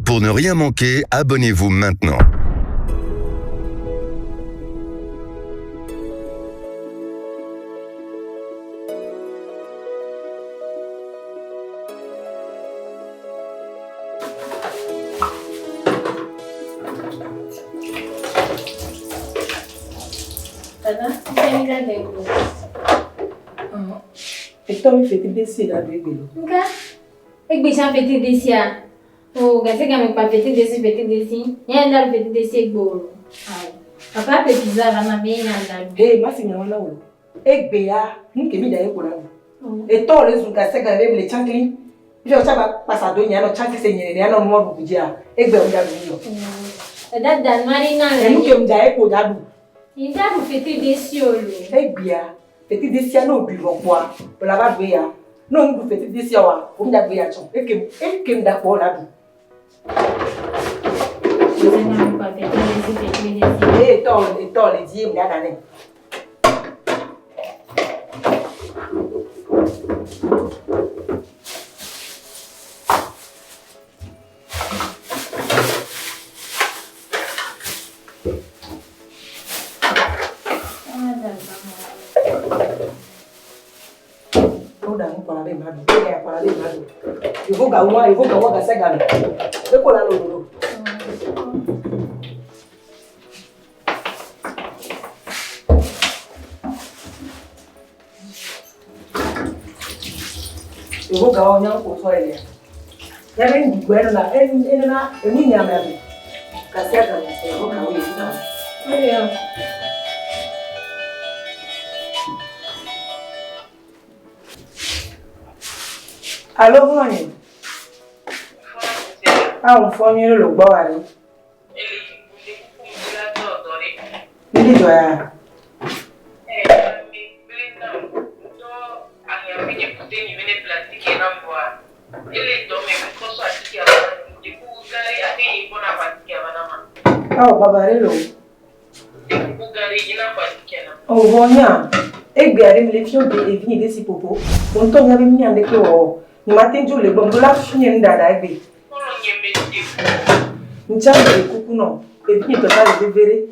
Pour ne rien manquer, abonnez-vous maintenant. Et toi, tu fais tes décisions là, bébé. Nga, ek bisa fete desi ya. Oh, gase kami pa fete desi. Ya ndal fete desi gboro. Ai. Papa pe pizza na be ndal. Hey, masi nyama wolo. Ek beya, nke mi da e kula. Et toi les unga sega be le chankli. Je chaba pasado nya no chanki se nyere ya no mo bujia. Ek be unga biyo. Da dan mari na le. Nke unga e ko dadu. Inda bu fete desi olo. Ek beya. Fete desi no bi ropoa. Ola ba beya. Non, vous faites des siawa, vous m'avez dit et que m'dakbo la du. Et toi, les dieux m'dakane. Il faut que ça gagne. C'est quoi la lolo? Il faut que on y a pour toi il y a une gueule là, une niama là. Casser comme ça, il faut que oui. Allez. Allô, Moni? Ah, on fait mieux le bois, allez. Il est là. Oh, Babarello. Oh, Vonia. Et bien, les filles de venir d'ici popo. On tombe avec moi avec le ni matin jour le bon la fini ndada ebe. Ncha de kuku no. Et puis to ta de verre.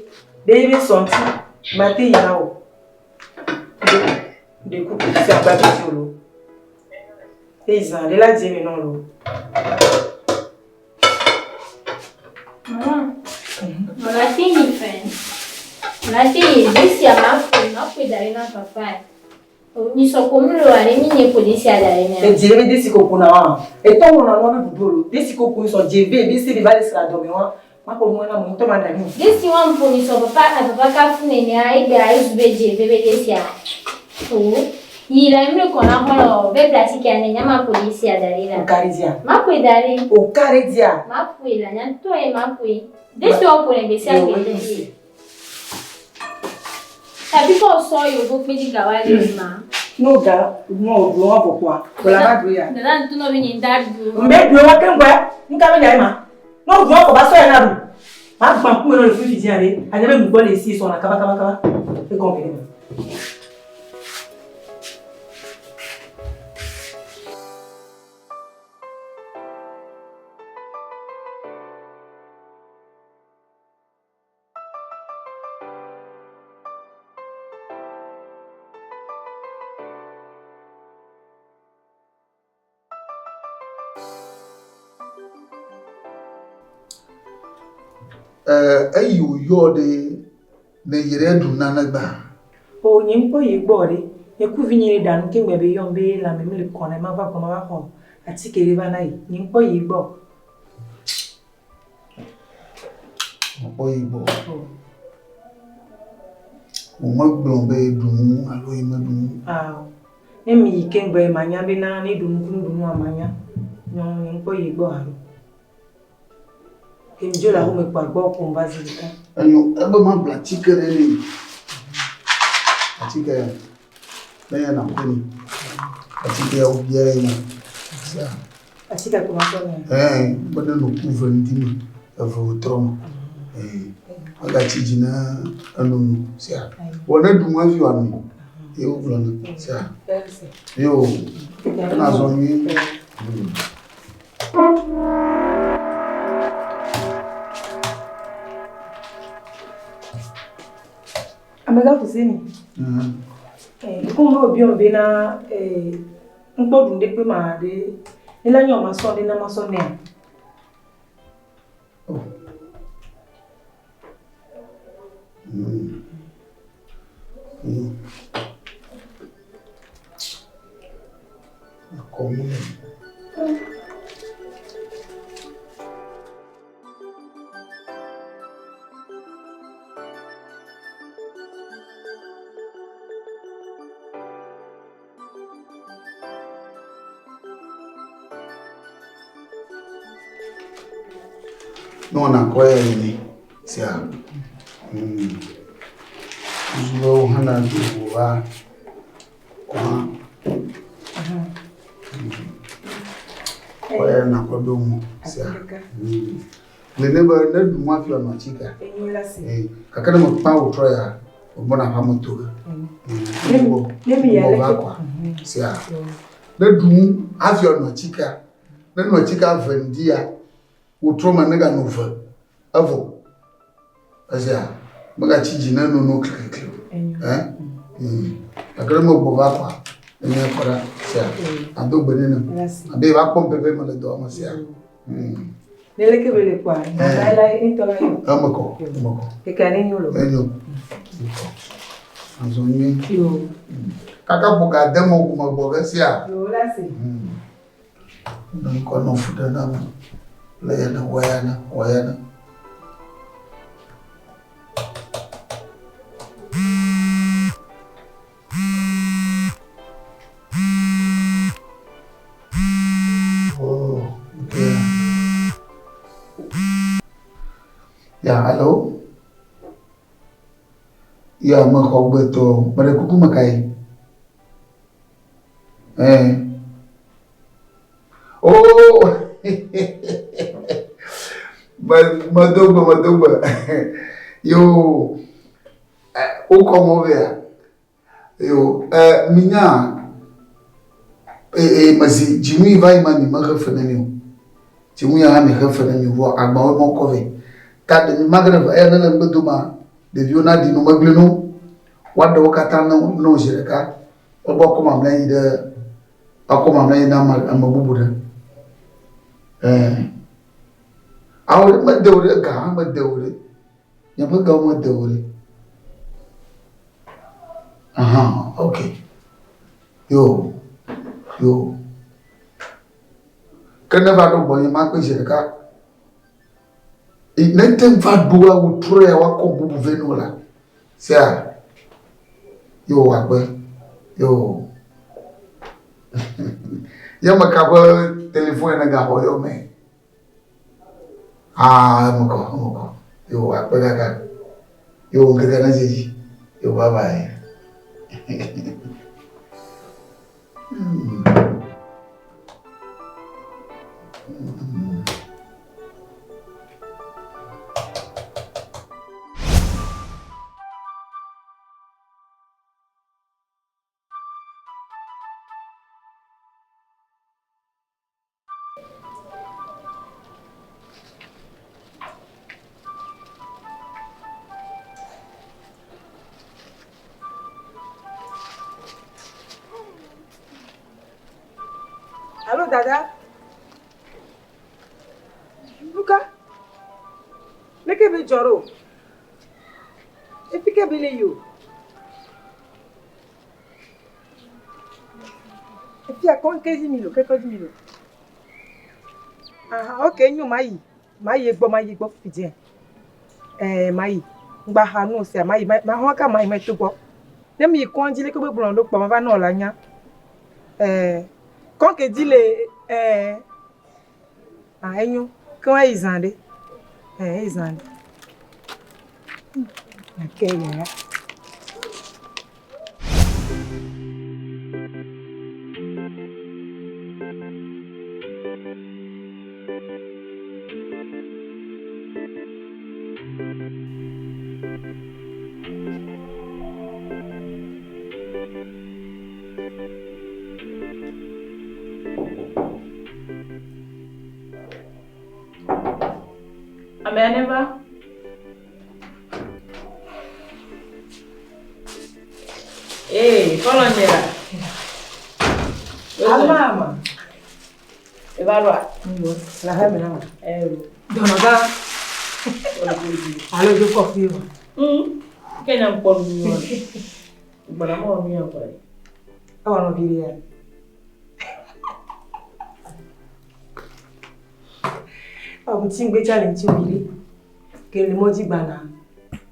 Bébé senti matin yao. De kuku c'est un babi solo. Et ça de la dîme non lo. La fille fait. La fille d'ici à ma fille d'aller dans papa. Ni so komulo are mi ne polisi adare ne. E jebe desi koku na wa. E to wona no be budolo. Desi koku so jebe be se bi vale sra do mi wa. Ma ko mo na mo to ma da ni. Desi wan poni so papa ka fune ne ai be ai zube jebe be desi a. O ni la mi ko na ho be pratique ane nyama polisi adare la. O karizia. Ma ko dare. O karizia. Ma ko la nyan to e ma ko. Desi wan poni be se a be desi. Tapi kau soyo buk meji gawali ma. No ga, no do wa pokwa. Kola ba do ya. Ndan tu no bi ni dadu. Mbe do wa kengwa, nka be nyai ma. No do ko ba so ya na du. Ma gba ku no le fi fi jare. Anya be mbo le si so na kaba. E kon be ni. Ayu yode ne yire dunna na gba. O nyimpo yigbore. E ku vinyere dan kengbe be yombe la me le kona ma va ko. Ati kere ba nai. Nyimpo yigbo. Opo yigbo. O ma gblombe dun alo ime dun. Ah. Emi kengbe manya be na ni dun amanya. Nyimpo yigbo aro. Kenjo la ho me pagbo ko mbazilika. Anyo ebe ma bla chikere ni. Achike na na kuni. Achike obiere ni. Sia. Achike ko ma so ni. Bodo no kuva ndimi. Evo trom. Aga chijina anu sia. Wona dunwa fi wani. E o blona sia. Yo. Na zo ni. Amega kusini. Kumbe obi obi na nkpodu nde pe ma de. Ila nyo maso de na maso ne. Oh. Como não na coelho, se a Zuo hana duwa kwa kwa na kodomu sia le neba na du ma fi ona chika kakana mo pa utro ya obona pa moto lemi ya le sia na du afi ona chika na no chika vendia utro ma nega no fa avo asia maga chiji na no klikli akara mo boba kwa ni akora sia ando benene abe ba pompe be mo le do ma sia nele ke bele kwa la intola yo amako ke kane nyolo enyo azonye yo kaka buga demo ko mo boba sia yo la si no ko no fuda na mo le yana wayana Ya, halo. Ya, betul. Pada kuku makai. Oh. Madoba. Yo. O como ver. Yo, minha. Mas Jimmy vai mami magafenani. Jimmy ya mi gafenani vo agba mo kove. Kad mi magreb na na mbeduma de viona di no magleno wada wakata no jireka obo ko mam lan ide akoma lan na mabubuda awre madawre ga madawre ya baga madawre aha okay yo kana va do boy ma ko jireka Nentem vadua utro ya wako bubu venula. Sia. Yo wakwe. Yo. Ya makaba telefone na gaho yo me. Moko. Yo wakwe kaka. Yo ngega na jiji. Yo bye bye. Allô, Dada? Luka? Leke be joro? Efike bile yo? Efi akon kezi milo, Aha, okay, nyo mayi egbo fidien. Mayi. Ngba hanu se mayi, ma ho ka mayi meto gbo. Dem yi kon jile ko be bulon lo po ma va no la nya. Quand que dit les enyo quand ils andé ils andé OK ya Follow me. Mama. Evalua. La femme là. Donoga. Allô, je confirme. Quem não pode me Bora mo mi agora. Awa no biria. Awu tingbe challenge biri. Que le modi bana.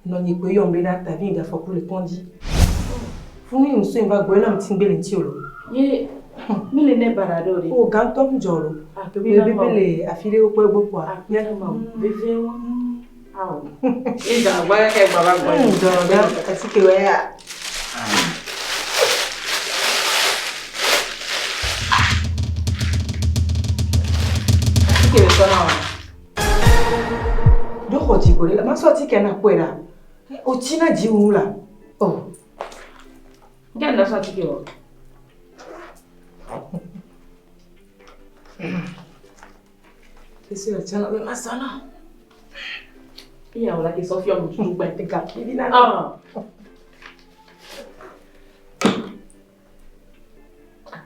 Non ni pe yombe na ta vinga fo pour le pondi. Fumi un so imba gwe na mtingbe le ntiolo. Ye mile ne baradori. O gantom jolo. Bebele afile o po kwa. Ya ma beve wa. Aw. E da gwa ke baba gwa. Donoga asike we ya. Asike we kona. Do khoti ko le ma sorti ke na kwera. O china ji unula. Oh. Ngenda sorti ke wo. Ese la chana me masana. Iya wala ke Sofia mo tutu gba te ka.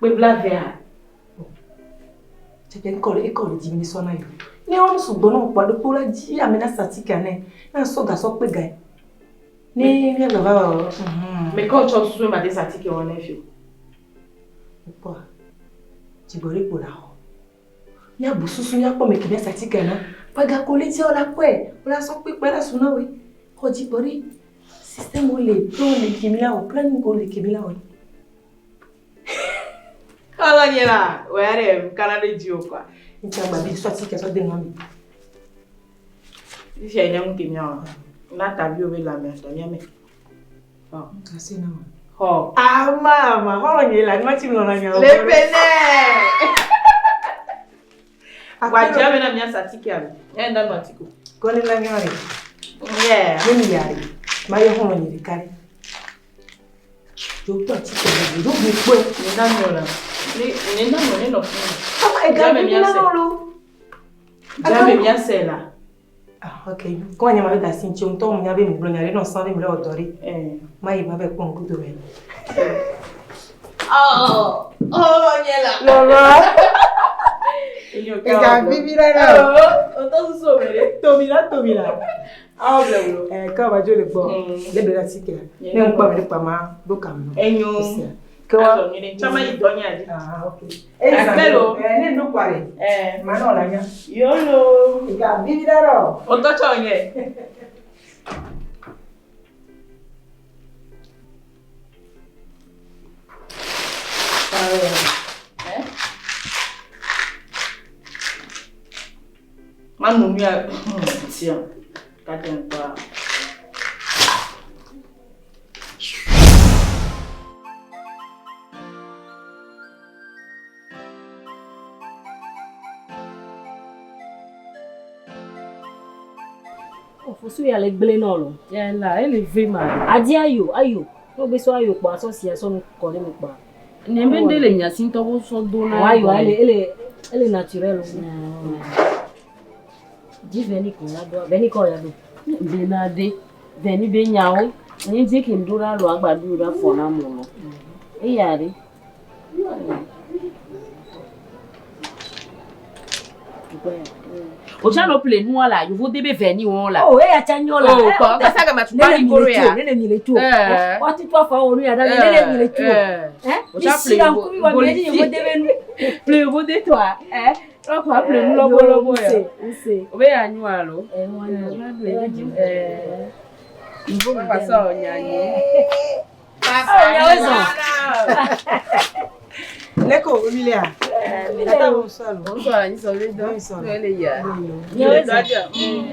Pe blavea. Chepe école diminution na yo. Ni on sugbo na pado po la ji amena statika na. Na so ga so pe ga. Ni mi baba. Me ko cho su ma de satike won na fi. Po. Tibori po la ho. Ni abususu ni apo me ke statika na. Paga ko le ti ola kwe. Ola so pe pe la suna we. Ko tibori système o le plan le kimila o plan ko le kimila o. Ala nyela, were kana de dio kwa. Nchamba bi so ti ke so de ngami. Ifi enya mukimya. Na tabi o be la me to nyame. Oh, Kasi na. ho. Ah mama, ho nyela ni mati mlo na nya. Le pene. Agwa jame na mya satike abi. Enda no atiko. Ko ni la ngari. Yeah. Ni yari. Ma yo ho nyiri kare. Jo to ti ke do bi pe. Ni na nyola. Ni na mo ni no fun. Ah, e ga mi na lo. Jame mya sela. Ah, okay. Ko nya ma da sin chi unto mo nya be mi blo nya re no san be mi lo dori. Ma yi ma be pon gudu me. Oh, nyela. Lola. Enyo E ga bibi ra na. O to so mere. Tomila. Ah, blo. Ka ba jo le bo. Le be la ti ke. Ni on pa mi pa ma do kam no. Enyo. Ko Wa ni chama yi donya di. Ah, okay. Espero. Ne no kware. Ma no la nya. Yolo. E ga bibi ra ro. O to chonye. Manu mi a tia. Katen pa. Fosu ya le gbele na lo. Ya la, ele ve ma. Adi ayo. No gbe so ayo pa association ko le mi pa. Ni be ndele nya sin to bo so do na. Ayo ele naturel. Di veni ko la do. Veni ko ya do. Be na de. Veni be nya o. Ni je ki ndura lo agbadu ra fo na mo lo. E ya re. O ja no play nu ala, you vo debe veni won la. Oh, ya chanyola. Oh, ko ka sa ga ma tu pa ni koro ya. Nene mi le tu. O ti to fa onu ya da nene mi le tu. O ja play wa mi ni mo debe nu. Play vo de toi, o ko play nu lobo ya. Nse. O be ya nyu alo. Won ni. Ibo pa sa onya ni. Leko Emilia. Ata mo salo. O so ara ni so le do. So le ya. Ni o da. Je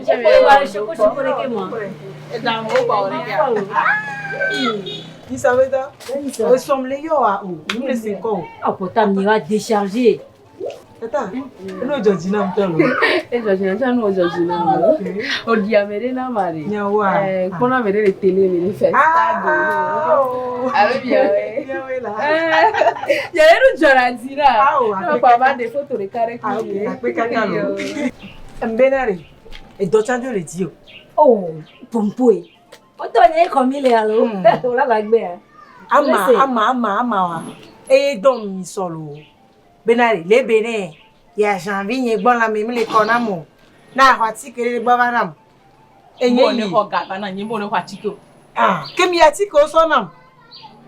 ko wa shoko le ke mo. E da mo pa o le ya. Ni savait da? O somle yo a o. Ni le se ko. Ah, pourtant ni va décharger. Tata. No Georgina mtolo. E Georgina ta no Georgina mo. O di amere na mare. Nyawa. Kona mere le tele mere festa do. Ave bien. Nyawela. Ya eru Georgina. Ah, no pa ba de photo le kare ki. Ah, pe kaka lo. Mbenare. E do chanjo le di o. Oh, pompoe. O to ni ko mi le alo. O la gbé. Ama. Et donc, solo. Benari, les béné. Ya janvier, y bon la même les conamo. Na, wati que les bavanam. Et Mo ne ko ga bana nyi mo ne ko atiko. Ah, kemi atiko sonam.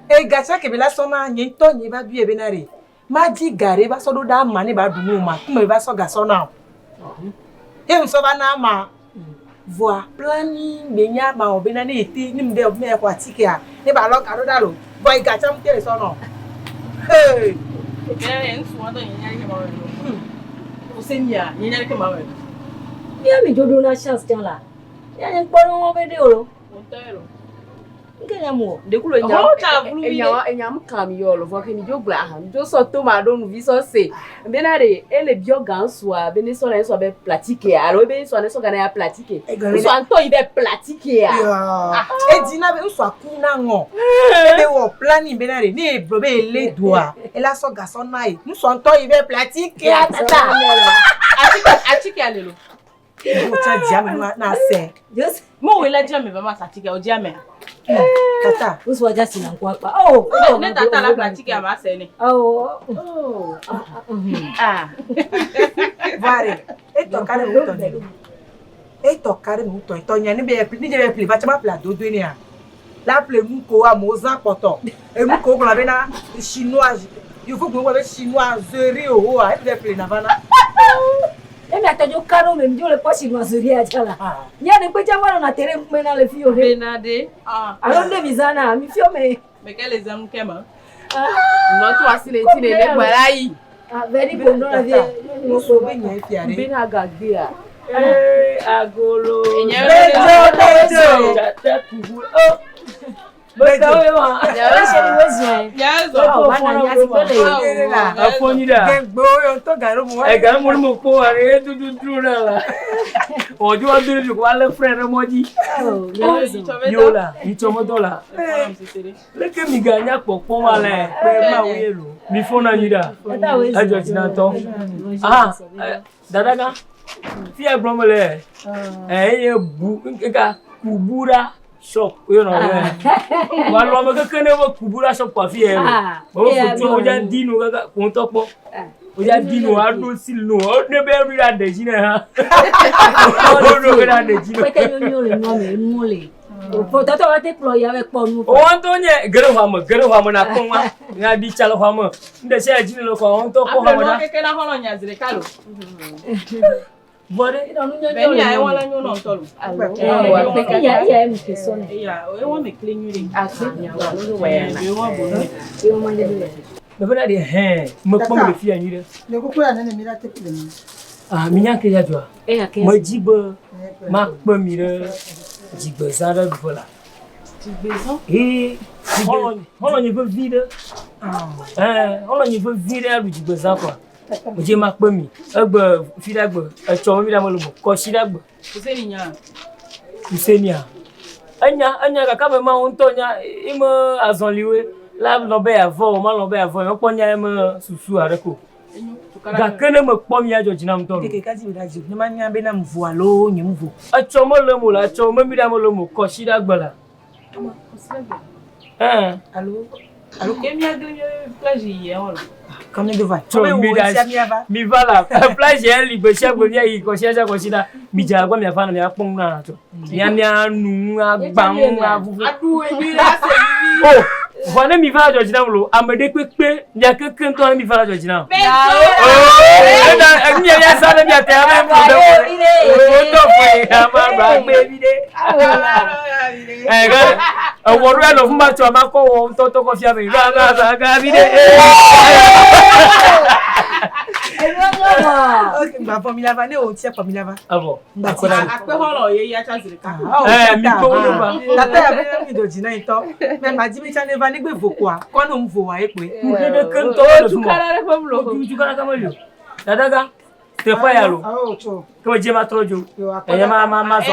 E gacha ke bela sona nyi to nyi ba bi e benari. Ma di gare ba so do da ma ne ba dunu ma. Kuma ba so ga sona. E so ba na ma. Voa planning benya ma obena ne eti nim de me ko atike a. Ne ba lo ka do da lo. Boy gacha m ke sona. Hey. Ke en so ando nyi nyari ke ma we. O senya nyi nyari ke ma we. Bien mi jodo na chance tiens là. Ya ni poro mo be de oro. Montero. Ngena mo. De kulo enyam kam yo lo voke ni jogla ha. Jo so to ma do nu vi so se. Benare ele bio ganswa beni so na so be pratique alo be so na so ga na pratique. So anto i be pratique a. E dina be so akuna ngo. E be wo planning benare ni brobe ele doa. E la so ga so na e. So anto i be pratique a tata. Atike alelo. Mo cha jam na se. Just Mo we la jam me ba ma atike o jam. Tata. uso just na kwa pa. Oh, Ne tata la pratique a ma se ni. oh. Ah. Vare. E toccare molto nero. E toccare molto. E tonya ni be pli va chama pla do ni a. La ple mu ko a mo zan poto. E mu ko la be na chinois. Il faut que vous avez chinois zeri o a e ple na vana. E mi atajo caro me ndio le posi no azuria chala. Ya ne kwecha wana na tere mena le fio he. Benade. Ah. Alors de bizana mi fio me. Mais quel examen kema? No to asile ti ne le barai. Ah, very good no la vie. Mo so be nya fiare. Bena gagbe a. Agolo. Bejo. Tata kubu. Oh. Bejo. Ya we se wezo. Yes. Oh, bana nya si pele. Afonida. Gbo yo to garo mo. E ga mo mo ko are du na la. Ojo adure ju wale frère moji. Oh, Yola, itomodola. Leke mi ganya popon wale pe ma oyelo. Mi fona nyida. Ajo tinato. Ah, dadaga. Fi abromole. Ye bu nka kubura shop, you know. Walwa me kene wo kubura shop kwa fi e. Bo futu oja dinu kaka kontopo. Oja dinu ado silno. O ne be ri ade jine ha. O no be ade jine. Pete nyonyo le no me mole. O toto wa te plo ya we po nu. O Antonye gere hwa mo na konwa. Na di chalo hwa mo. Nde se jine lo ko on to ko hwa mo Apelo na. keke na hono nyazire kalo. Bore Ben ya e wala nyo no tolu. Ya mi ke sone. Ya, e won me clean you. Ati nya wa no we na. E won bo ni. Yo manje de. me bena de he mo ko me fi anyire. Le ko ya nene mi la te pele mi. Ah minya ke ya jwa. E ya ke. Mo jibe ma pa mi re jibe zara bola. Eh, holo ni veut vide. Holo ni veut vide a jibe za kwa. Mo je ma pa mi. Egbe fi dagbe, e cho mi da mo lo ko si dagbe. Useni nya. Usenia. Anya ka me ma on to nya imo azonliwe. La no be avo, ma no be avo. Mo po nya me susu areko. Ga kene me po mi ajo jina mto. Keke kazi bi daji. Ni ma nya be na mvu alo nyi mvu. A cho mo le mo la cho me mi da mo lo mo ko si dagbe la. Alo Kemi agri plage ye wala. comme de vai. Cho mi va la plage elle libe chegbe mi yi ko cheja ko sida mi ja gwa mi afa na mi apon na to. Nya anu agba mu avuvu. Adu e bi la se bi. Oh, voilà mi va ajo jina mo amede pepe nya keke to mi va ajo jina. Oh, na mi ya sa na mi ate ame mo do. Oh, to fo ama ba gbe bi de. Ga oworu e lo fun ba to ma ko won to ko fi ame ga bi de. Ok, ba famille va ne o ti famille va. Ah bon. Akpe hono ye ya chazire ka. Mi ko lo ba. La te abe mi do jina ito. Me ma ji mi chane va ni gbe voko a. Ko no mvo wa e pe. Mo de kan to lo mo. Kara re fo lo. Ju kana kamelo. Dadaga. Te fa ya lo. Oh, cho. Ko je ma trojo. E ma so.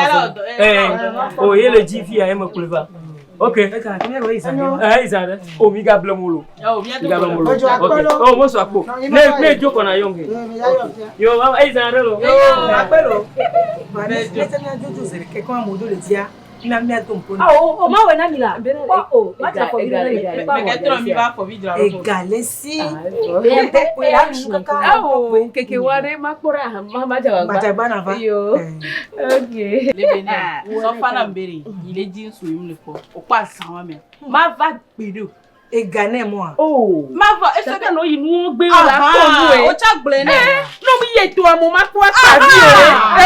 O ye le jifi ya e mo kuleva. Okay. Izare. O mi ga blemulo. Oh, mi Mi ga blemulo. Ojo akpo Okay. lo. Oh, mo so akpo. Ne joko na yonge. Yo, Izare lo. Apelo. Ba ne te na jojo zere ke ko amodo le dia. Mia tompo. Oh, ma we na mi la. Oh, ma ta for mi na mi. Me que tu mi va for video. Egalesi. Oh, keke ware makpora mama jawa. Matabana va. Yo. Okay. Le bene. So fa na mbere. Il est dit sou im le fo. O pa san me. Ma va gbedo. Egane moi. Oh. Ma va e Est-ce que no inu gbe la la ko nu o cha gble na. No mi ye to amo ma ko ta bi e.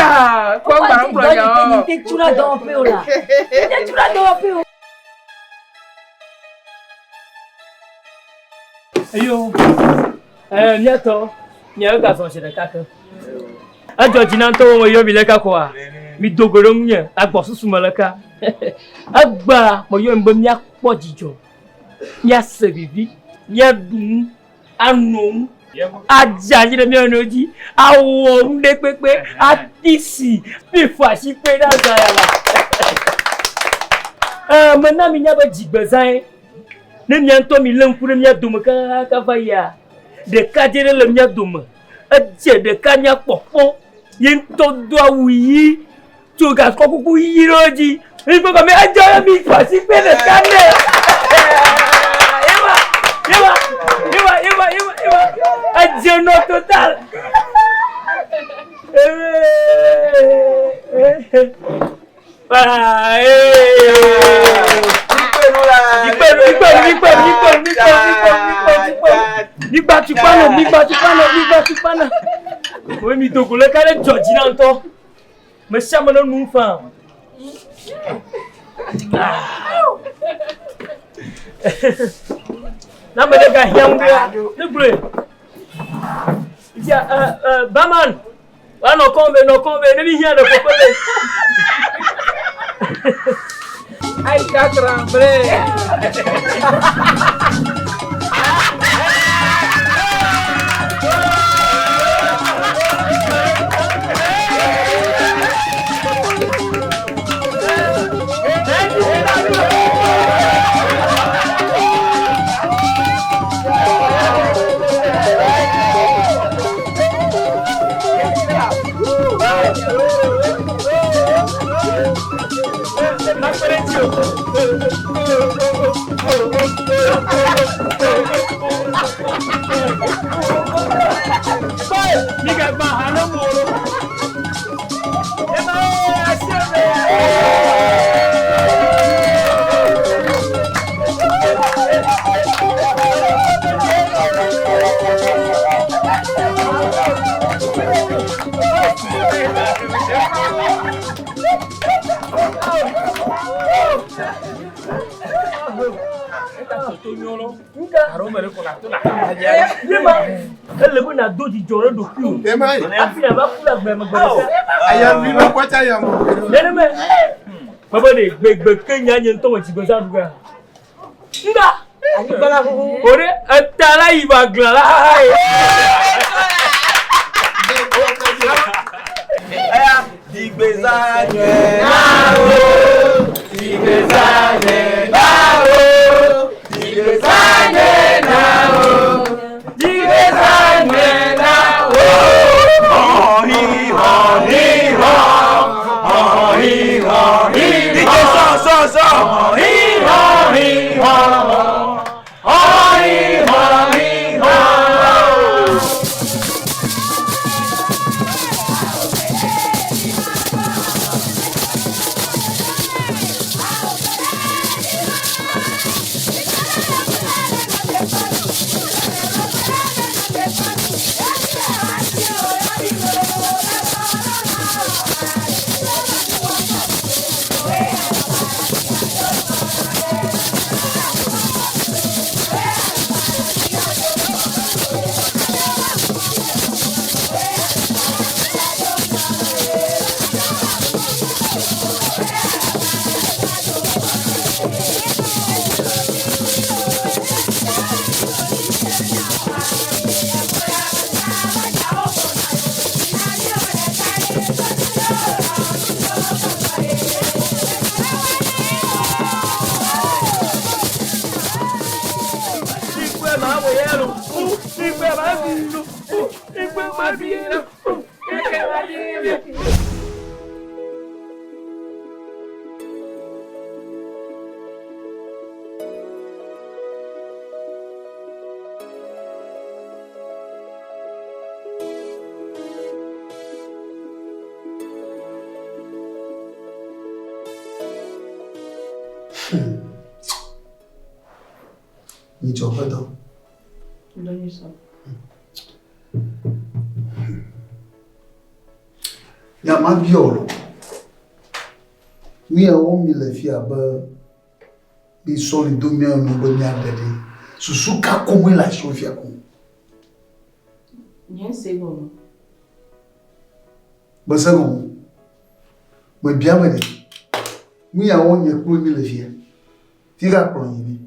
Ko ma ngro ya. Te tula do pe o la. Te tula do pe o. Ayo. Nyato. Nya ga so se de kaka. Ajo jinanto wo yo bi le ka ko a. Mi dogoro nya agbo susu malaka. Agba mo yo mbo mi apo jijo. Nya se bibi. Nya dun anu. Aja ni mi onoji. Awo nde pepe atisi bi fa si pe da za ya la. Mana mi nya ba jigbe zan. Ne nyanto mi lenku ne nya dum ka va ya. De ka dire le nya dum. Aje de ka nya popo. Yin to do awuyi. To ga ko kuku yiroji. Mi ko me aja mi fa si pe le ka ne. Ewa. Aje no total. Nígbà tí pánà. Mo mi dogo le kare George na nto. Me chama no nu fa. Na me de ga hiam dia. Ne gure. Ya Baman. Wa no kombe ne bi hiam de popole. Ai katra bre. Niga bahana moro. Elle est na do di joro do ku. Afina ba kula gbe mo gbe. Aya mi ba kwata ya mo. Neme. Baba de gbe kenya nyen to ti go sa duga. Nga. Ani bala fu. Ore atala iba glala. Aya digbezanye nawo. Digbezanye nawo. Digbezanye nawo. Digbezanye nawo. Honey, honey, honey, honey. Dike so. Honey, honey, honey. Honey, honey, honey. Ni chopa do. Donne ça. Ya ma biolo. Mi a o mi le fi aba bi so ni do mi o no bo nya dede. Susu ka ko mo la so fi ako. Nyen segundo. Ba sa mo. Mo bia ba de. Mi a o nya ko mi le fi. Fi ga ko ni.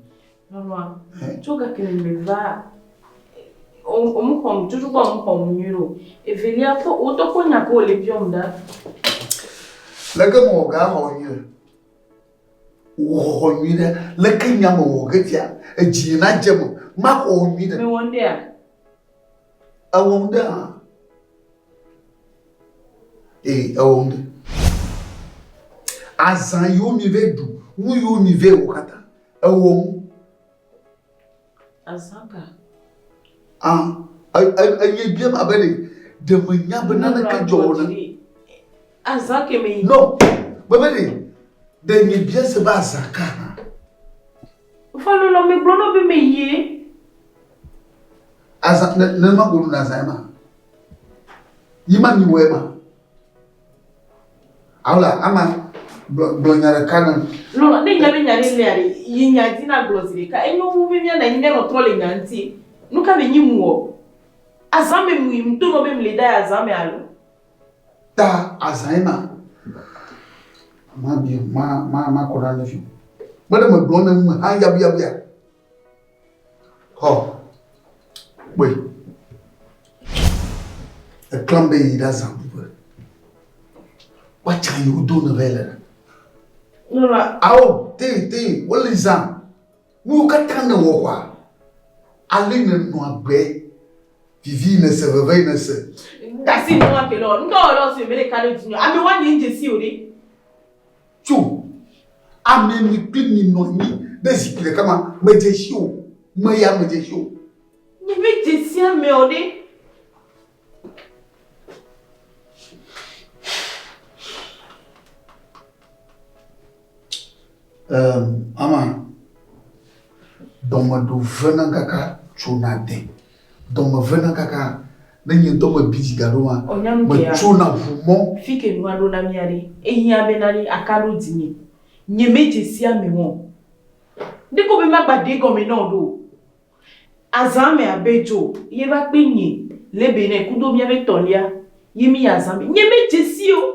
Maman, tu vois que me va on comme toujours on comme nulo et velia po auto ko nya ko le biom da la ga mo ga ho nyu wo nyu de la ka nya mo ga tia e ji na je mo ma ko nyu de me wonde a wonde a wonde azan yo mi ve du mu yo mi ve o kata a won azanka ye bien abede de manya banana ka jona azanke me no babede de ye bien se ba azaka falo lo me blono be me ye azak ne ma gonu na zaima yima ni wema awla ama blonyara kana lo ne nyabe nyare le ari yinya dina glosiri ka enyo wu be na nyine no tole nyanti nuka be nyimuo azame muim to no be mleda azame alo ta azaima ma ko ran fi bada ma blona mu ha ya ho boy e klambe ida zambu wacha yu do na vela no la aw te wala zam mu ka tan wo kwa aline no agbe vivi ne se veve ne se dasi no wa pelo ndo lo se mele kale jinyo ami wa ni nje si ori chu ame mi pini no ni desikile kama meje show meya meje show ni meje si ame ode ama doma do vena kaka chunade doma vena kaka nenye doma biji garuma ma chuna vumo fike nwando na miari ehia benari akaru dinyi nyemeje si amemo ndiko be magbade go me no do azame abejo ye ba penye lebene kudo mi abe tolia yemi azame nyemeje si o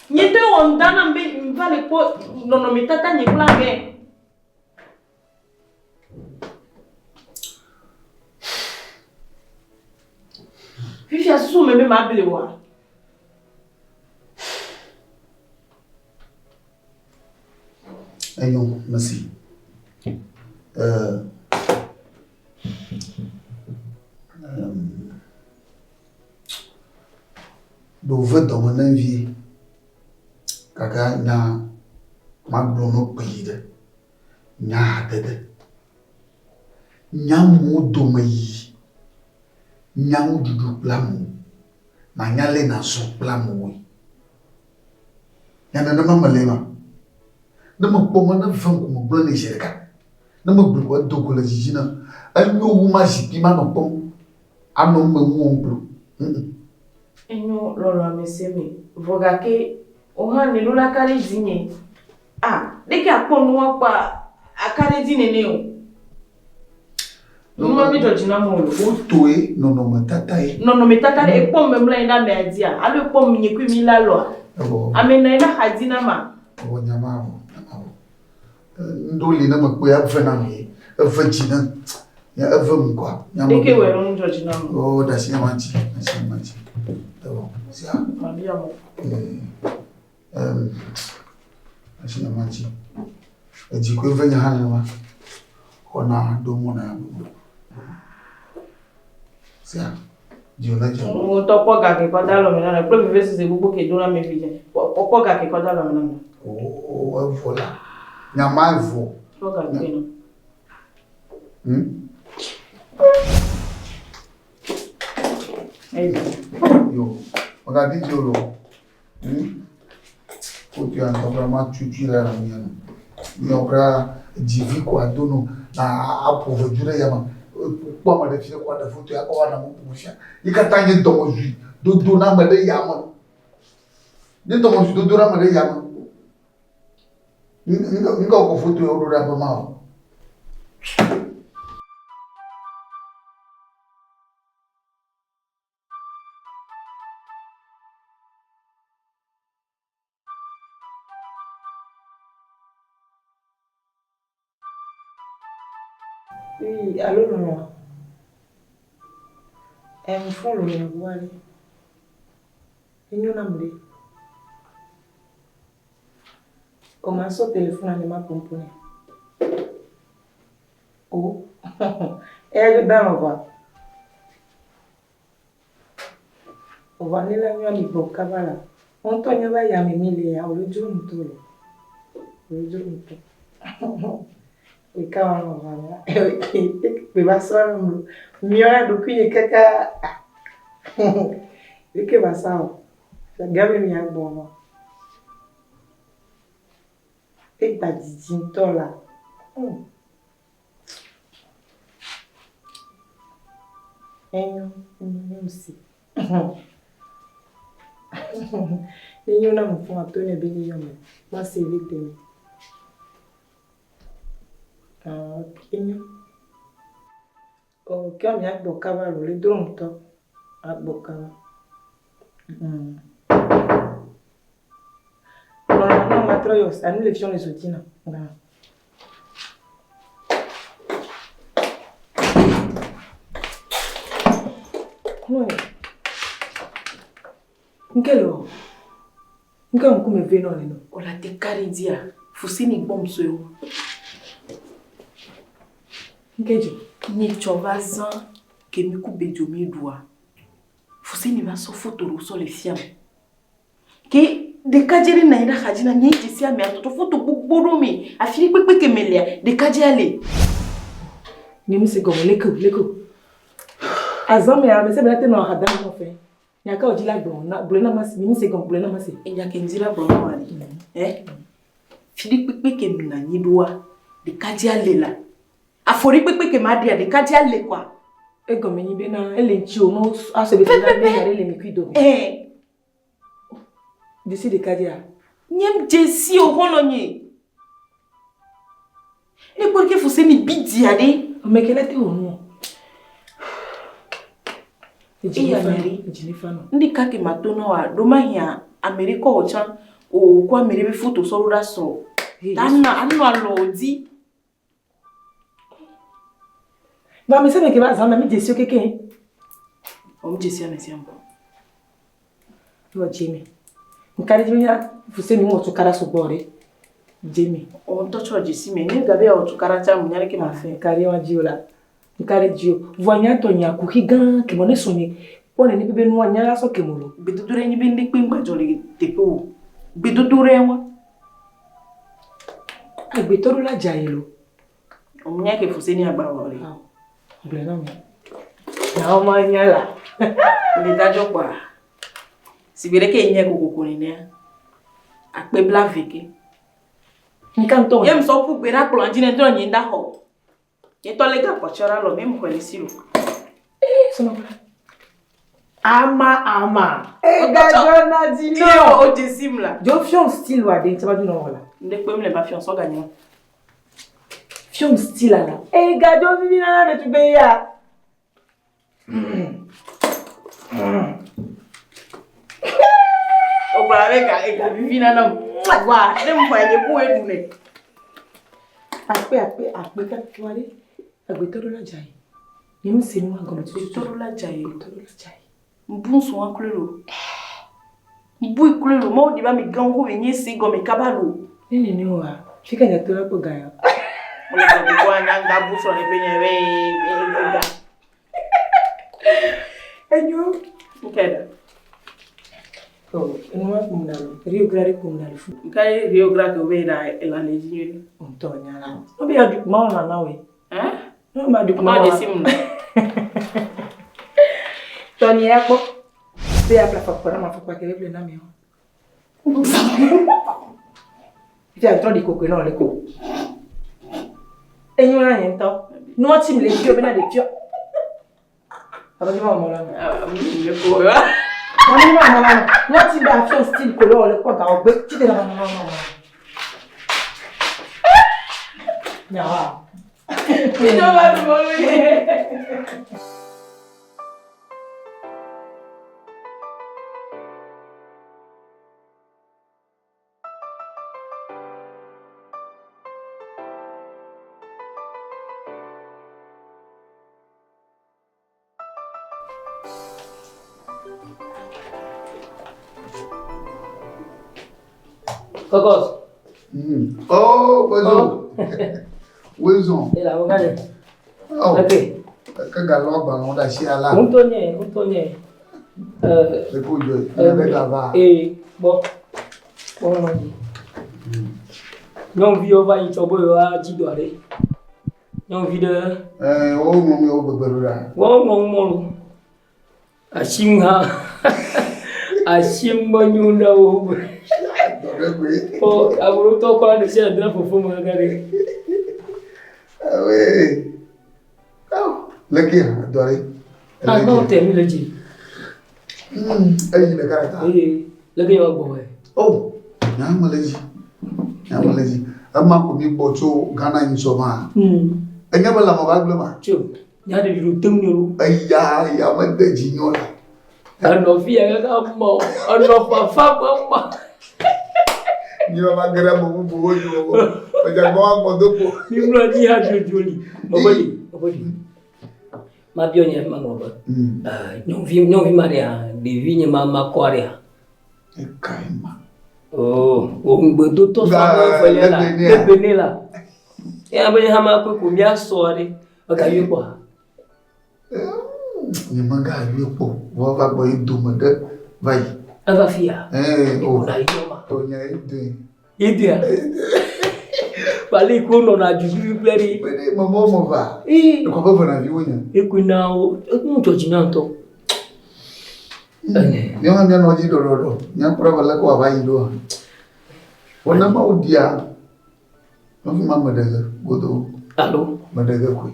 nyete ondana mbe mvale ko nono mitata nyeklange Fifi asu meme mabele wa ayo merci do ve dans mon envie kaka na maglono pide nya dede nya mu do mai nya dudu plamu na nya le na so plamu we nya na mama lema na ma pomo na fan ko mo blone jereka na ma blu do ko la jijina anyo wu ma jipi ma no pom ano ma wu omblu enyo lolo ameseme vogake ohane lula kare zinye deke akonu wa pa akare zinene o Mama mi jojina mo lo toé nono matata e pom memla ina me adia alo pom nyekwi mi la lo amena ina hadina ma nyama ndoli na makwe ya fena mi afajina ya avam kwa nyama deke wero mi jojina mo dasi yamanchi tawo sia mabia mo dasi yamanchi ejikwe venya hana ma ona domo na sia dionaje o to po ga ke koda lo mi na pro mi vesi se gbogbo ke dona me fije po ga ke koda lo mi na o vola nyama vo po ga ke no yo oga di jolo o ti an to ma chuchu la na mi Nyobra jivi kwa dono na hapo vojure yama kwa madefia kwa da foto ya kwa na mpumusha ikatange domoji do na made yama de domoji do na made yama ninga ko foto ya odora ba ma Oui, allô, non. Me font le voir. Et nous n'avons comment ça téléphone à ma compagnie. Oh, elle est dans le voie. On va aller là, on y va au cabala. On tourne là, il y a mes milliers, on le joue nous tous. Le joue nous tous. Et quand on va là, il va se faire mieux depuis les caca. Et que va ça? Ça gagne bien bon. Et t'as dit toi là. Et nous aussi. Et nous n'avons pas tourné bien. Moi c'est vite. Oh, quand il y a un bocava, le drone top, un bocava. Non, on va travailler, à nous les fions les outils. Oui. Quel heure? Quand on me vient, on a des caridia, faut signer bombe sur eux. Ngejo ni chovaza ke mi ku bejo mi doa fusi ni ba so photo ro so le fiam ke de kajeri na ida khajina ni jisi ame atoto photo gboro mi afiri pepe ke melia de kajale ni mi se gomo leko azame ya me se bela te no hada no fe nya ka ojila gbon na blena masi mi se gomo blena masi eja ke nzira bro no ali firi pepe ke mi na ni doa de kajale la afori pepe ke madia de kadia le kwa egomi ni be na ele nchi o no aso be na be yare le mi kwido disi de kadia nyem jesi o hono nyi e porque você ni bidi ade o mekele te o no Jennifer no ndi kake matono wa do mahia America o chan o kwa merebe photo so ra so dana anu alodi. Bah, mais ça me va, ça m'a mis des yeux quelqu'un. On me dit ça, mais c'est un bon. Oh, Jimmy. On carré de venir, vous savez, nous, on se carré sur bord. Jimmy. On touche au Jessie, mais nous, Gabriel, on se carré ça, on y a qui m'a fait. Carré, on dit là. On carré Dieu. Voyant ton y a couché gan, qui m'en est sonné. On est nippé nous, on y a la soque molo. Bédoudouré, ni bien des pimpas, joli, des pots. Bédoudouré, moi. Ah, bédoudouré la jaïlo. On y a qui faut s'ennuyer à Bavaré. Blenam. Não, manhã lá. Ele tá jogando. Se vira que ele é com né? A pebla veke. Encantou. Eu me só por virar por onde não entrou ainda ho. Eu tô legal para chorar lo mesmo com ele silo. Isso não vai. Ama. Gajona di no. Eu o disimla. Jo fion style wa de taba du no wala. Ndekwe me le ba fion so ganyo. Fion style là. Gajo vivi na de tu beya. O ba ga vivi na na. Wa, dem fa ye ku edu ne. Ape ka tuare. Agbetoro la jai. Yemi se nu agomo toro la jai. Mbunso akulelo. Mbu ikulelo mo di ba mi gango wenye si go mi kabalo. Ni wa. Fika nya tora ko gaya. Ola ko kwa nyanga buso ne penye we ga. Enyo. Nkeda. Oh, enwa kumnalo. Rio Grande kumnalo. Nkai Rio Grande we na elane jinyo. Ontonya la. Obi adu ma na nawe. No ma du ma de sim. Tony yako. Pia hapa kwa ma kwa kile na mimi. Fia trop di coco non le co. E non ha niente. Non ti mi le fio bene de fio. Aba di mamma la. Le co. Non. Non ti da fio stile quello le co ga ogbe. Ti de la no. No. Non va di morire. Kokos. Oh, bonjour. Wilson. Et là, regardez. Oh. Ok. Que galop ballon da chia là. Un tonnier. Le coup de. Bon. Bon, on dit. Non, vi on va y tomber à Didouare. Non, vi de. Oh, mon bébé. Mon. Ashimha. Ashimba nyunda wo. Oh, aburo to ko na se adra fofo mo gare. Ah oui. Oh, lequel adoré. Ah non, t'es mis le dit. Ay le karata. Oui, lequel va bon. Oh, nyamaleji. Amma ko mi bocho Ghana in soma. Enya bala mo baglo ma. Chu. Nya de du tum ni. Ay ya ma de jinyola. Ano via ga mo, ano fa mama. Ni ma gara mo bu yo. O ja mo ko dopo. Ni mlo ji ha joli. Obodi. Ma bionye ma ngoba. Non vi maria, de vigne mama korea. E kaima. Oh, o ngbedo to fa fele la. Te benela. E abanye ha ma ko mi asore. O ka yi kwa. Ni manga yupo. Wo va boy dumade. Vai. Ava fia. Oh. Na yoma. To nya ide. Idia. Pali ko no na juju pleri. Bene mamo mo va. Ko ba na viunya. Ekuna o nto jinanto. Ni anga no ji do. Nya pura bala ko ba yi do. Wona ma udia. No fi mama daga godo. Allo. Madaga ko.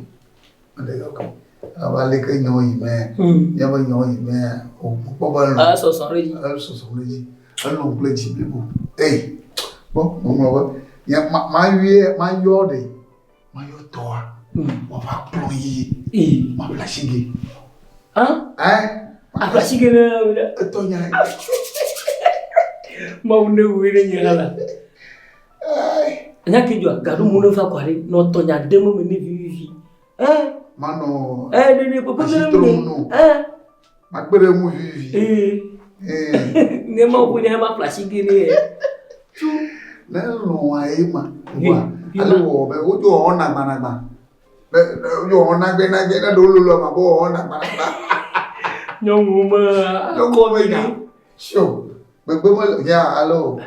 Abale ka nyoyi me. Nya ba nyoyi me. O ko ba no. So sorry. Allo pleji bibo. Eh. Bon, mo ya ma yo de. Ma yo toa. Mo va ployi. Ma flashige. Hein? A flashige na to nya. Ma une wire nyala. Nya kijwa garu munu fa kwari no to nya demo me ni vivi. Mano. Ni popo no. Ma gbere mu vivi. Ne ma bu ne ma flashige ni. Na lo wa e ma. Wa. Alo be o jo ona gbanagba. Be jo ona gbe na do lo ma bo ona gbanagba. Nyongu ma ko mi ni. Sure. Gbegbe mo ya alo.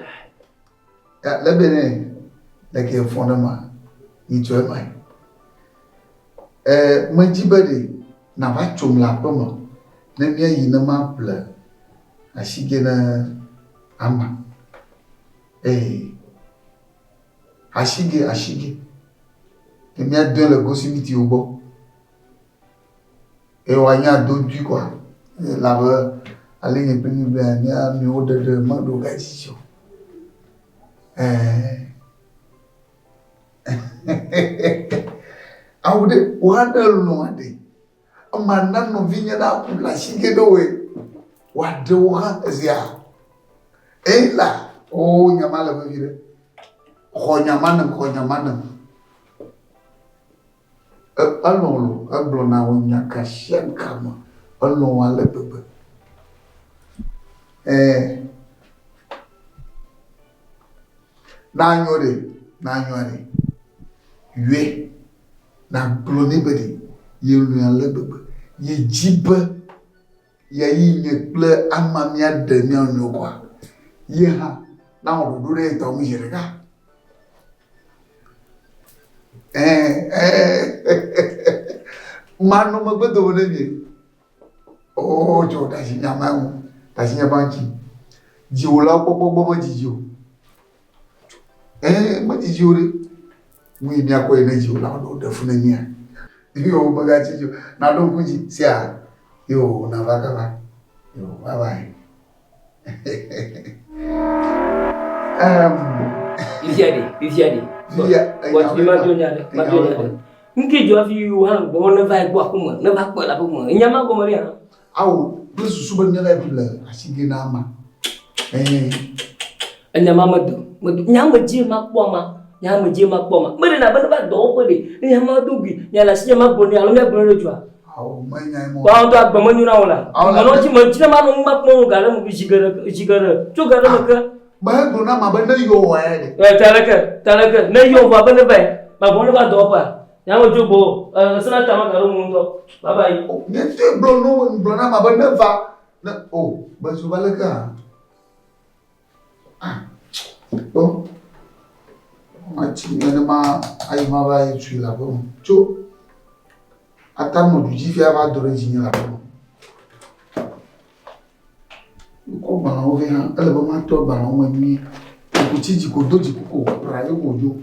Ya lebene. Like fondement. Ni jo mai. Majibade na ba chom la pomo. Na mi yi na ma pla. Ashige na ama. Ashige. Kemi a don le gosimiti obo. E wa nya doju kwa. La ba ale nye peni be anya mi o de ma do ga jijo. Awde wadal no ade. Amana no vinya da kula shige do we. Wade wa zia. La o nyamala ba vire. Ko nyamana. Alolo ablona wonya ka shen kama. Allo wala bebe. Na nyore. Yue na blone bedi. Ye lu bebe. Ye jibe. Ye yi nye ple amamia de mi onyo kwa. Ye ha na odure to mu jerega. Mano magbedo wona bi. Oh jo da shi nyama wu. Da shi nyabanki. Ji wola popo mo jiji o. ma jijore mu ni akọ energy o la do da funa ni a yo baga chijo na do kuji sia yo na vaga ba yo bye bye Ifiade. What you madonya. Nki jo fi you hang bo na vai bo akuma na ba kwa la bo mo. Nyama ko mari ha. Aw, please suba nyala bila asige na ama. Nyama madu. Nyama je makpoma. Nyama je makpoma. Mari na ba ba do ko de. Nyama dugi. Nyala si nyama boni alo me boni rojwa. Aw, manya mo. Ba ndo agba manyu na wala. Mano chi man chi ma no makpo ga la mu jigara. Tu ga la maka. Ba do na ma ba na yo wa de. Talaka. Na yo ba ba na ba. Ba boni ba do pa. Nyama jobo. Sana tama ga ro mu ndo. Bye bye. Nete blo na ma ba na va. Na ba su balaka. Oh. Machi ne ma ai ma ba yi tu la bo. Cho. Ata mo du ji fi ava do re ji la bo. Ko ba na o ve ha, ele ba ma to ba na o ma ni. Ko chi ji ko do ji ko ra yo mo jo.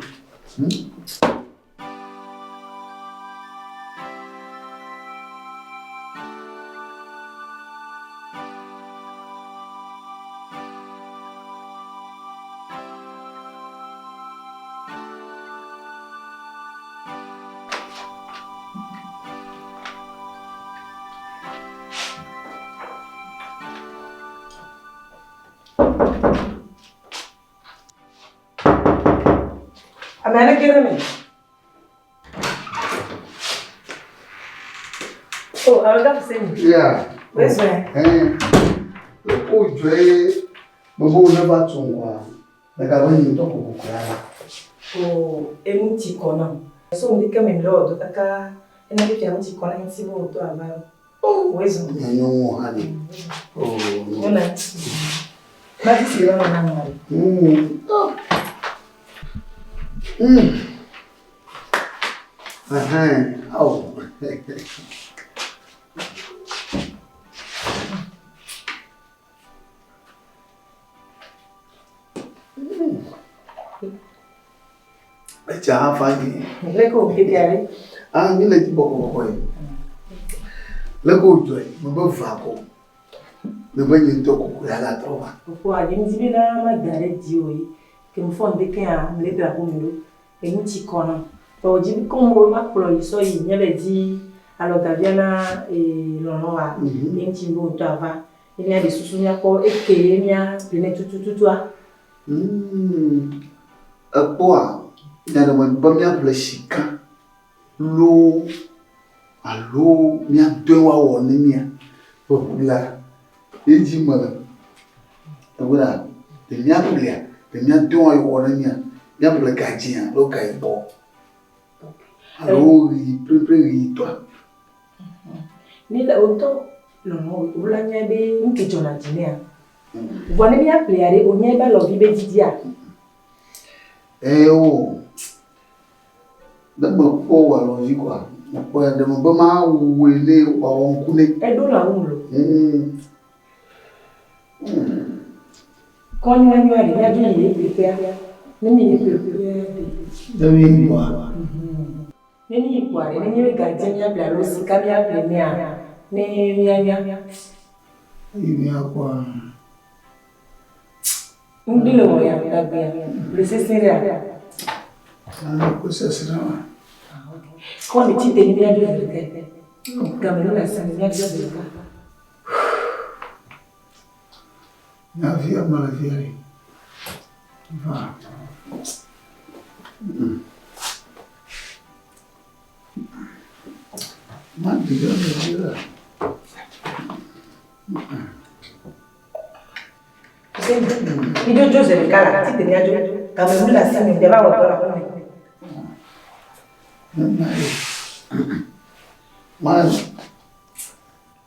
Amana kira me. Oh, araga sen. Yeah. Where's that? O joe bobo na ba tun wa. Na ga wani to ko kura. Oh, emuti kona. So ndika me lo do taka ena bi pia muti kona nti bo do aba. Oh, where's that? No mo hani. Oh. Ona. Ba ti si lo na mari. Oh. Baca apa ni? Leko kekare. Ni lagi boko yi. Leko joy, mo ba fa ko. Me ba yin to ko ya la to ba. Ko a yin jibi na ma gare di oyi. Ke mo fon de ke a me le ko mi lo. Emuti kona. To jibi ko mo ma pro yi so yi nyebe di alo gaviana lono wa. Enti bo to ava. Ele ya de susu nya ko eke nya bene tutu a. Apoa. Nana man ba mi abla shika. Lo alo mi adwa wo ne mi a. Popula. Eji mala. Agora, de mi abla, de mi adwa wo ne mi a. Mi abla gaji a lo kai bo. Alo ri prepare to. Ni la auto lono ula nya be nke jona jinia. Bone mi abla are onye ba lo bi be didi a. O. Dama ko wa lo ji kwa. Ko ya dama ba ma wele wa won kune. Do la un lo. Kon wa nyu ari ya bi ni prepare. Ni mi prepare. Dami wa. Ni kwa ni ga je ya bla lo si ka mi abla ni a. Ni ya. Ni akwa. Ndilo mo ya tabia. Lesesera. Ko sesera. Ko ni ti de ni ya do ke. Gamelo la sa ni ya do ke. Na via mala via. Va. Man diga via. Ido Joseph kala ti de ni ajo. Gamelo la sa ni de ba wo do la ko ni. Man.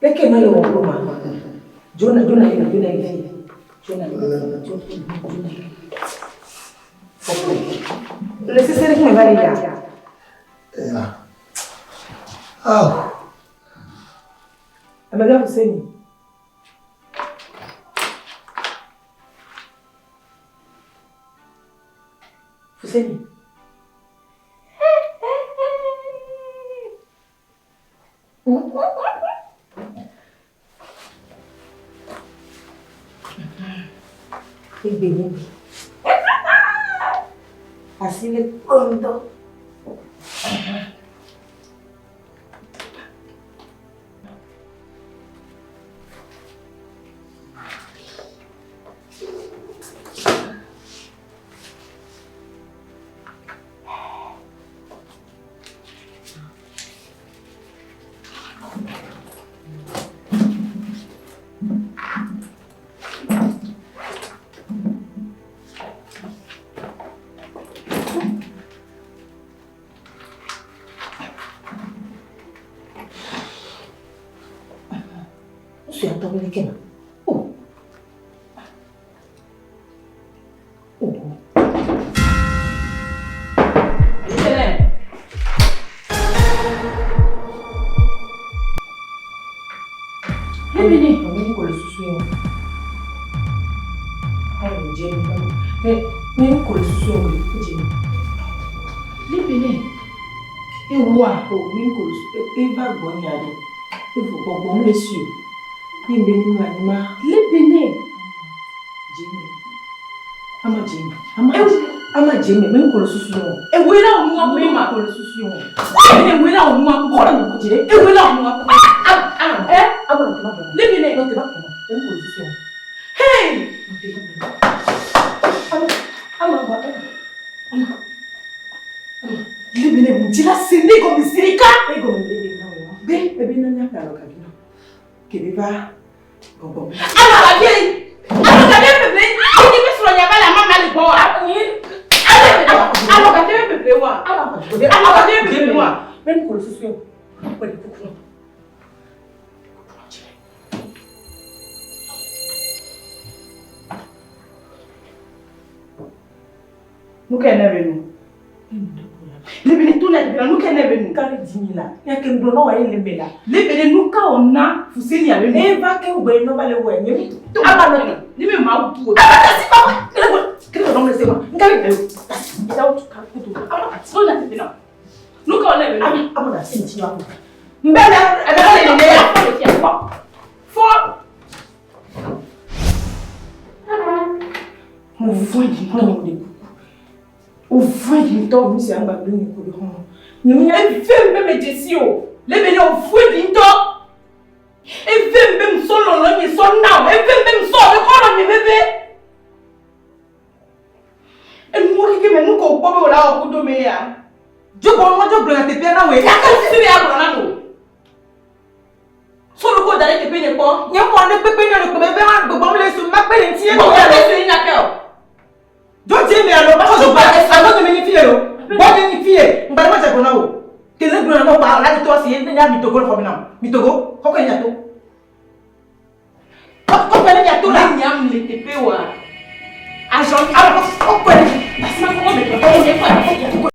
Leke na lo wo ma. Jona ifi. Jona. Le sesere come va lì? Amaga Hussein. Fuseni. Baby. Así le pronto. Sudah tahu lagi nak? Oh. Ini kalau susu yang, ayo Jenny kamu, ini kalau susu yang Jenny. Ini, wah, ini kalau susu, bagus ni ada, bagus ni susu. Ini benih mana? Lebih Jenny, ama Jenny, ama Jenny, ini kalau susu yang, wela umur aku ni kalau susu yang, wela umur aku kalau aku Jenny, wela umur aku. Apa nak kenapa? Lebih ni, nak kenapa? Ini kalau susu yang, hey, ama, lebih ni jelas sini kau misirika, Bebe nanya kalau kagino, kebeba, gogo. Ama lagi, bebe, ini besulnya bala mama le bawa. Ama kagino bebe wa, ama kagino bebe wa. Ben kalau susu yang, boleh pukul. Nuke nebenu. Lebele tu la lebele nuke nebenu. Kale dimila. Ya kemblo no wa lebela. Lebele nuka ona fuseni ya benu. Eva ke ugbe no bale wo enye. Aba no ni me ma bu. Aba si ba. Kele no me se ma. Ngale be. Ida o ka kutu. Aba so la lebela. Nuka ona lebela. Aba na sin ti wa. Mbele ebe le ya. Fo. Mo voye no de. O foi então, me se amba bem por o não é vem bem descio. Lebe o foi então. E vem bem solo não me só não. E vem bem só de cola me bebê. E morre que me nunca o povo lá o kudo meia. Jo bom mo jo bla te pena we. Ya ka se be agora na no. Solo ko dare te pena ko. Nya mo ne pepe na ko bebe ma gbogbo le su ma pe ntie ko ya le su ina ke. Don't tell me alone. I'm not going to fear. What do you fear? But what's I going to know? Can you know about that? To us, you have to go for me now. Me to go? How can you do? What can you do? I'm young, little people. I shall.